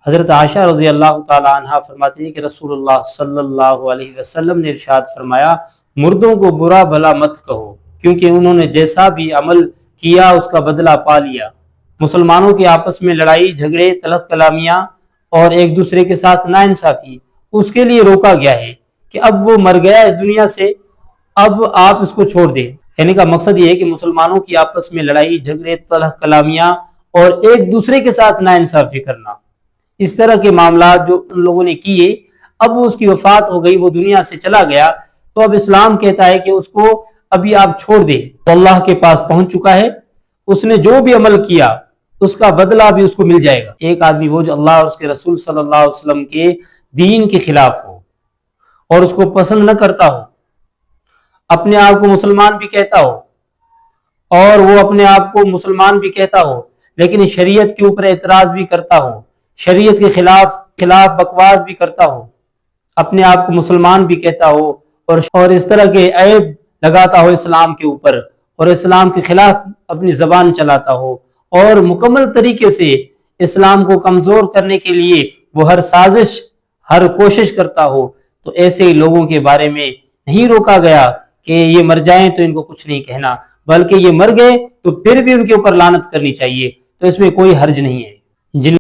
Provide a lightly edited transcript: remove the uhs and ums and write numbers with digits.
حضرت عائشہ رضی اللہ تعالیٰ عنہ فرماتی ہیں کہ رسول اللہ صلی اللہ علیہ وسلم نے ارشاد فرمایا، مردوں کو برا بھلا مت کہو، کیونکہ انہوں نے جیسا بھی عمل کیا اس کا بدلہ پا لیا۔ مسلمانوں کے آپس میں لڑائی جھگڑے، تلخ کلامیاں اور ایک دوسرے کے ساتھ ناانصافی، اس کے لیے روکا گیا ہے کہ اب وہ مر گیا اس دنیا سے، اب آپ اس کو چھوڑ دیں۔ کہنے کا مقصد یہ ہے کہ مسلمانوں کی آپس میں لڑائی جھگڑے، تلخ کلامیاں اور ایک دوسرے کے ساتھ ناانصافی کرنا، اس طرح کے معاملات جو ان لوگوں نے کیے، اب وہ اس کی وفات ہو گئی، وہ دنیا سے چلا گیا، تو اب اسلام کہتا ہے کہ اس کو ابھی آپ چھوڑ دیں، تو اللہ کے پاس پہنچ چکا ہے، اس نے جو بھی عمل کیا اس کا بدلہ بھی اس کو مل جائے گا۔ ایک آدمی وہ جو اللہ اور اس کے رسول صلی اللہ علیہ وسلم کے دین کے خلاف ہو اور اس کو پسند نہ کرتا ہو، اپنے آپ کو مسلمان بھی کہتا ہو اور وہ اپنے آپ کو مسلمان بھی کہتا ہو لیکن شریعت کے اوپر اعتراض بھی کرتا ہو، شریعت کے خلاف بکواس بھی کرتا ہو، اپنے آپ کو مسلمان بھی کہتا ہو اور اس طرح کے عیب لگاتا ہو اسلام کے اوپر اور اسلام کے خلاف اپنی زبان چلاتا ہو اور مکمل طریقے سے اسلام کو کمزور کرنے کے لیے وہ ہر سازش، ہر کوشش کرتا ہو، تو ایسے لوگوں کے بارے میں نہیں روکا گیا کہ یہ مر جائیں تو ان کو کچھ نہیں کہنا، بلکہ یہ مر گئے تو پھر بھی ان کے اوپر لعنت کرنی چاہیے، تو اس میں کوئی حرج نہیں ہے۔